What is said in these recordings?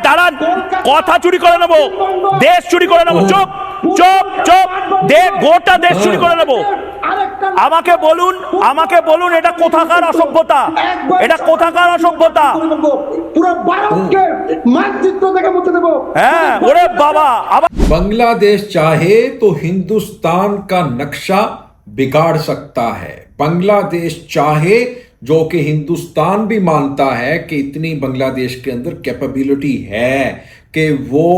দাঁড়ান, কথা চুরি করে নেবো, দেশ চুরি করে নেবো। চুপ চুপ চুপ, গোটা দেশ চুরি করে নেবো। আমাকে বলুন এটা কোথাকার অসভ্যতা, এটা কোথাকার অসভ্যতা। পুরো ভারতকে মানচিত্র থেকে মুছে দেব। হ্যাঁ, ওরে বাবা। बांग्लादेश चाहे तो हिंदुस्तान का नक्शा बिगाड़ सकता है। बांग्लादेश चाहे, जो कि हिंदुस्तान भी मानता है कि इतनी बांग्लादेश के अंदर कैपेबिलिटी है कि वो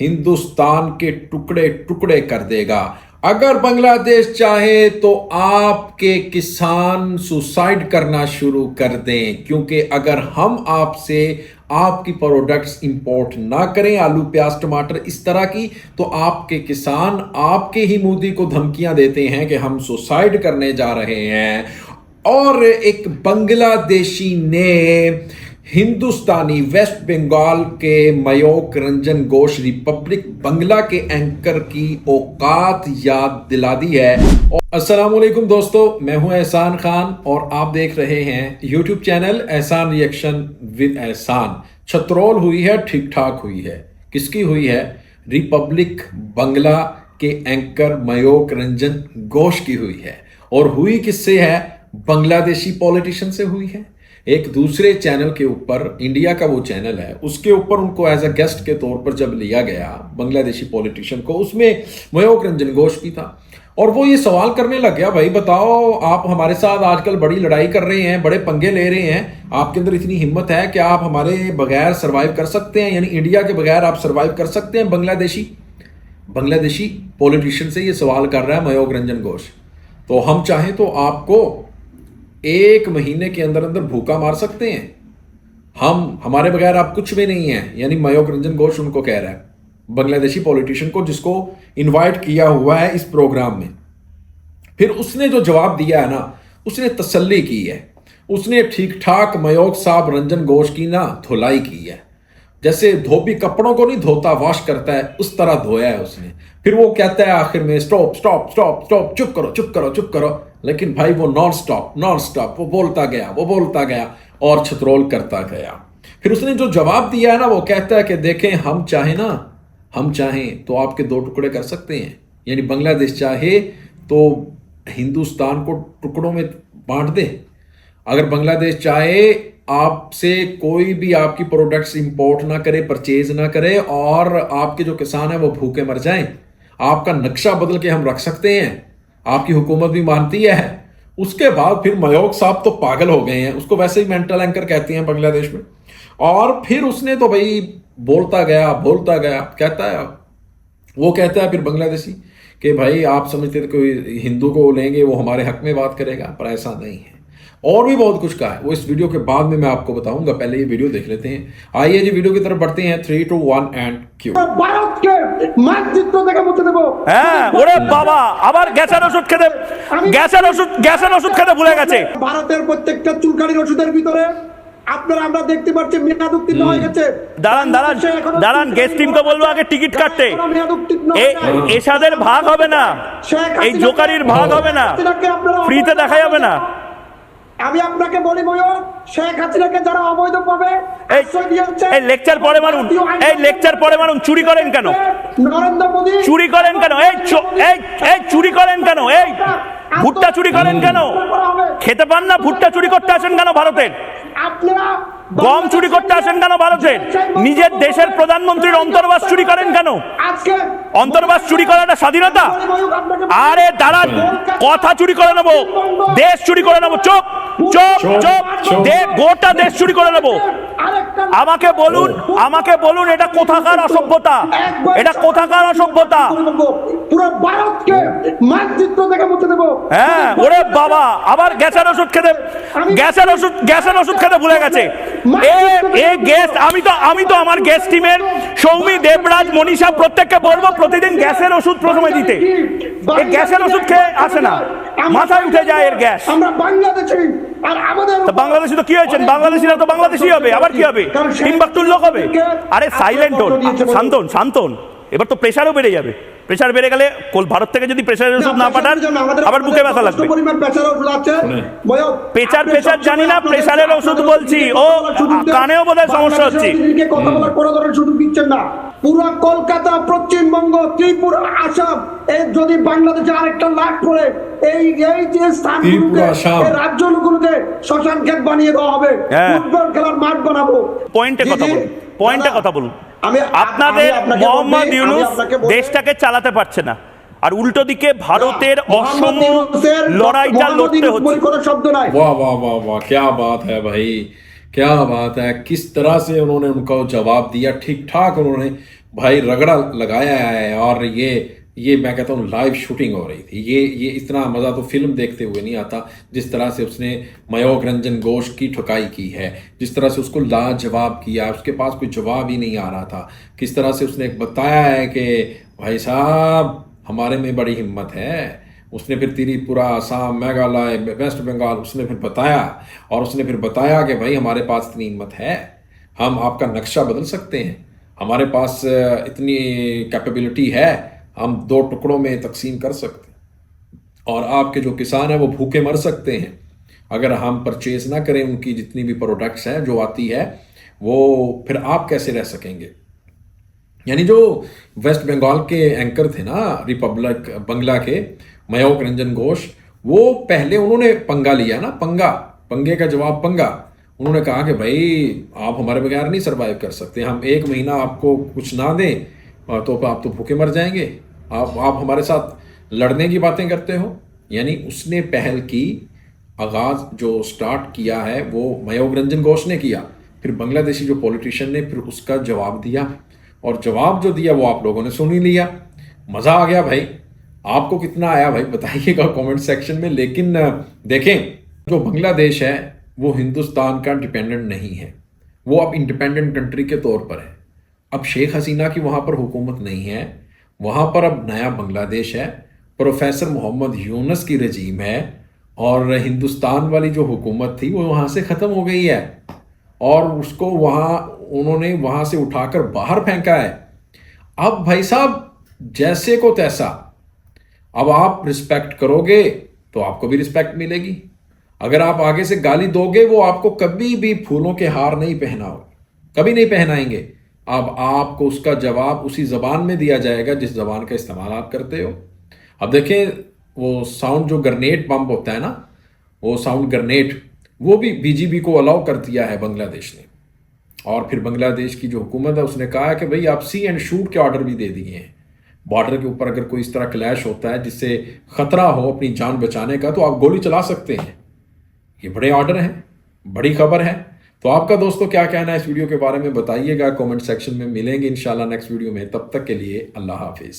हिंदुस्तान के टुकड़े टुकड़े कर देगा। अगर बांग्लादेश चाहे तो आपके किसान सुसाइड करना शुरू कर दें, क्योंकि अगर हम आपसे आपकी प्रोडक्ट्स इंपोर्ट ना करें, आलू प्याज टमाटर इस तरह की, तो आपके किसान आपके ही मोदी को धमकियां देते हैं कि हम सुसाइड करने जा रहे हैं। और एक बांग्लादेशी ने हिंदुस्तानी वेस्ट बंगाल के मयूक रंजन घोष रिपब्लिक बांग्ला के एंकर की औकात याद दिला दी है। अस्सलाम वालेकुम दोस्तों, मैं हूं एहसान खान और आप देख रहे हैं यूट्यूब चैनल एहसान रिएक्शन विद एहसान। छतरोल हुई है, ठीक ठाक हुई है। किसकी हुई है? रिपब्लिक बांग्ला के एंकर मयूक रंजन घोष की हुई है। और हुई किससे है? बांग्लादेशी पॉलिटिशियन से हुई है। एक दूसरे चैनल के ऊपर, इंडिया का वो चैनल है, उसके ऊपर उनको एज अ गेस्ट के तौर पर जब लिया गया बांग्लादेशी पॉलिटिशियन को, उसमें मयूक रंजन घोष भी था। और वो ये सवाल करने लग गया, भाई बताओ, आप हमारे साथ आजकल बड़ी लड़ाई कर रहे हैं, बड़े पंगे ले रहे हैं, आपके अंदर इतनी हिम्मत है कि आप हमारे बगैर सर्वाइव कर सकते हैं, यानी इंडिया के बगैर आप सर्वाइव कर सकते हैं? बांग्लादेशी पॉलिटिशियन से ये सवाल कर रहा है मयूक रंजन घोष। तो हम चाहें तो आपको 1 महीने के अंदर अंदर भूखा मार सकते हैं, हमारे बगैर आप कुछ भी नहीं है, यानी मयूक रंजन घोष उनको कह रहा है, बांग्लादेशी पॉलिटिशियन को, जिसको इनवाइट किया हुआ है इस प्रोग्राम में। फिर उसने जो जवाब दिया है ना, उसने तसल्ली की है, उसने ठीक ठाक मयूक साहब रंजन घोष की ना धुलाई की है। जैसे धोबी कपड़ों को नहीं धोता, वॉश करता है, उस तरह धोया है उसने। फिर वो कहता है आखिर में, स्टॉप स्टॉप स्टॉप स्टॉप, चुप करो चुप करो चुप करो। लेकिन भाई वो नॉन स्टॉप वो बोलता गया और छतरोल करता गया। फिर उसने जो जवाब दिया है ना, वो कहता है कि देखें, हम चाहें तो आपके 2 टुकड़े कर सकते हैं, यानी बांग्लादेश चाहे तो हिंदुस्तान को टुकड़ों में बांट दे। अगर बांग्लादेश चाहे आपसे कोई भी आपकी प्रोडक्ट्स इंपोर्ट ना करे, परचेज ना करे, और आपके जो किसान हैं वो भूखे मर जाएं, आपका नक्शा बदल के हम रख सकते हैं, आपकी हुकूमत भी मानती है। उसके बाद फिर मयूक साहब तो पागल हो गए हैं, उसको वैसे ही मेंटल एंकर कहते हैं बांग्लादेश में। और फिर उसने तो भाई बोलता गया, कहता है फिर बांग्लादेशी कि भाई आप समझते थे कोई हिंदू को लेंगे वो हमारे हक में बात करेगा, पर ऐसा नहीं है। और भी बहुत कुछ कहा है, वो इस वीडियो के बाद में मैं आपको बताऊंगा। पहले ये वीडियो देख लेते हैं। आइए जी, वीडियो की तरफ बढ़ते हैं। 3, 2, 1 एंड क्यू। ভারতকে মানচিত্র থেকে মুছে দেব। হ্যাঁ, ওরে বাবা, আবার গ্যাসের ওষুধ খেতে ভুলে গেছে। ভারতের প্রত্যেকটা চুলকানির ওষুধের ভিতরে আপনারা আমরা দেখতে পাচ্ছি মেয়াদ উত্তীর্ণ হয়ে গেছে। দাঁড়ান, গেস্ট টিমকে বলবো আগে টিকিট কাটতে। এসাদের ভাগ হবে না, এই জোকারির ভাগ হবে না, ফ্রিতে দেখা যাবে না। আমি আপনাকে বলি ময়ূর, শেখ হাসিনাকে যারা অবৈধভাবে আশ্রয় দিয়েছে, এই লেকচার পরে মারুন। চুরি করেন কেন? নরেন্দ্র মোদি চুরি করেন কেন? এই চুরি করেন কেন? এই ভুট্টা চুরি করেন কেন? খেতে পান না? ভুট্টা চুরি করতে আসেন কেন ভারতের? আপনারা গম চুরি করতে আসেন কেন ভারতের? নিজের দেশের প্রধানমন্ত্রীর অন্তর্বাস চুরি করেন কেন? অন্তর্বাস চুরি করাটা স্বাধীনতা? আরে দাঁড়ান, কথা চুরি করে নেবো, দেশ চুরি করে নেবো। চুপ চুপ চুপ, গোটা দেশ চুরি করে নেবো। আমাকে বলুন এটা কোথাকার অসভ্যতা, এটা কোথাকার অসভ্যতা। পুরো ভারতকে মানচিত্র থেকে মুছে দেব। হ্যাঁ, ওরে বাবা, আবার গ্যাসের ওষুধ খেতে ভুলে গেছে। আমি তো আমার গেস্ট টিমের সৌমি, দেবরাজ, মনীষা প্রত্যেককে বলবো প্রতিদিন গ্যাসের ওষুধ প্রথমে দিতে। এই গ্যাসের ওষুধ খেয়ে আসে না, মাথায় উঠে যায় এর গ্যাস। আমরা বাংলাদেশি, আর আমাদের বাংলাদেশি তো কি হয়েছে? বাংলাদেশিরা তো বাংলাদেশি হবে, আবার কি হবে? টিম্বাকতুর লোক হবে। আরে সাইলেন্ট হন, শান্তন। এবার তো প্রেশারও বেড়ে যাবে, প্রেসার বেড়ে গেলে ভারত থেকে যদি প্রেসারের ওষুধ না পাঠান আবার বুকে ব্যথা লাগবে। প্রেসার জানি না, প্রেসারের ওষুধ বলছি, ও কানেও বোধহয় সমস্যা হচ্ছে। কথা বলার কোনো ধরনের সুযোগ দিচ্ছেন না। পুরো কলকাতা, পশ্চিমবঙ্গ, ত্রিপুরা, আসাম, এই যদি বাংলাদেশে আরেকটা লাখ করে এই যে স্থানগুলোকে, এই রাজ্যগুলোকে শ্মশান ক্ষেত বানিয়ে দেওয়া হবে, ফুটবল খেলার মাঠ বানাবো। পয়েন্টে কথা বলুন। আপনাদের মোহাম্মদ ইউনূস দেশটাকে চালাতে পারছে না, আর উল্টো দিকে ভারতের অসম লড়াইটা লড়তে হচ্ছে। वाह वाह वाह वाह, क्या बात है भाई, क्या बात है। किस तरह से उन्होंने उनको जवाब दिया, ठीक ठाक उन्होंने भाई रगड़ा लगाया है। और ये मैं कहता हूँ लाइव शूटिंग हो रही थी। ये इतना मज़ा तो फिल्म देखते हुए नहीं आता जिस तरह से उसने मयूख रंजन घोष की ठुकाई की है, जिस तरह से उसको लाजवाब किया, उसके पास कोई जवाब ही नहीं आ रहा था। किस तरह से उसने बताया है कि भाई साहब हमारे में बड़ी हिम्मत है। उसने फिर त्रिपुरा, असम, मेघालय, वेस्ट बंगाल उसने फिर बताया, और उसने फिर बताया कि भाई हमारे पास इतनी हिम्मत है, हम आपका नक्शा बदल सकते हैं, हमारे पास इतनी कैपेबिलिटी है, हम 2 टुकड़ों में तकसीम कर सकते हैं, और आपके जो किसान हैं वो भूखे मर सकते हैं अगर हम परचेज ना करें उनकी जितनी भी प्रोडक्ट्स हैं जो आती है, वो फिर आप कैसे रह सकेंगे। यानी जो वेस्ट बंगाल के एंकर थे ना, रिपब्लिक बंगला के, मयूख रंजन घोष, वो पहले उन्होंने पंगा लिया ना, पंगे का जवाब पंगा। उन्होंने कहा कि भाई आप हमारे बगैर नहीं सरवाइव कर सकते, हम 1 महीना आपको कुछ ना दें तो आप तो भूखे मर जाएंगे, आप हमारे साथ लड़ने की बातें करते हो। यानी उसने पहल की, आगाज जो स्टार्ट किया है वो मयूख रंजन घोष ने किया, फिर बांग्लादेशी जो पॉलिटिशियन ने फिर उसका जवाब दिया, और जवाब जो दिया वो आप लोगों ने सुन ही लिया। मज़ा आ गया भाई। आपको कितना आया भाई बताइएगा कमेंट सेक्शन में। लेकिन देखें, जो बांग्लादेश है वो हिंदुस्तान का डिपेंडेंट नहीं है, वो अब इंडिपेंडेंट कंट्री के तौर पर है। अब शेख हसीना की वहाँ पर हुकूमत नहीं है, वहाँ पर अब नया बांग्लादेश है, प्रोफेसर मोहम्मद यूनुस की रजीम है, और हिंदुस्तान वाली जो हुकूमत थी वो वहाँ से ख़त्म हो गई है, और उसको उन्होंने वहाँ से उठाकर बाहर फेंका है। अब भाई साहब जैसे को तैसा, अब आप रिस्पेक्ट करोगे तो आपको भी रिस्पेक्ट मिलेगी, अगर आप आगे से गाली दोगे वो आपको कभी भी फूलों के हार नहीं पहनाओगे, कभी नहीं पहनाएंगे। अब आपको उसका जवाब उसी ज़बान में दिया जाएगा जिस ज़बान का इस्तेमाल आप करते हो। अब देखें, वो साउंड जो ग्रेनेड बम होता है ना, वो साउंड ग्रेनेड, वो भी बीजीबी को अलाउ कर दिया है बांग्लादेश ने। और फिर बांग्लादेश की जो हुकूमत है उसने कहा है कि भाई आप सी एंड शूट के ऑर्डर भी दे दिए हैं। बॉर्डर के ऊपर अगर कोई इस तरह क्लैश होता है जिससे खतरा हो अपनी जान बचाने का, तो आप गोली चला सकते हैं। ये बड़े ऑर्डर हैं, बड़ी खबर है। तो आपका दोस्तों क्या कहना है इस वीडियो के बारे में बताइएगा कमेंट सेक्शन में। मिलेंगे इंशाल्लाह नेक्स्ट वीडियो में, तब तक के लिए अल्लाह हाफिज़।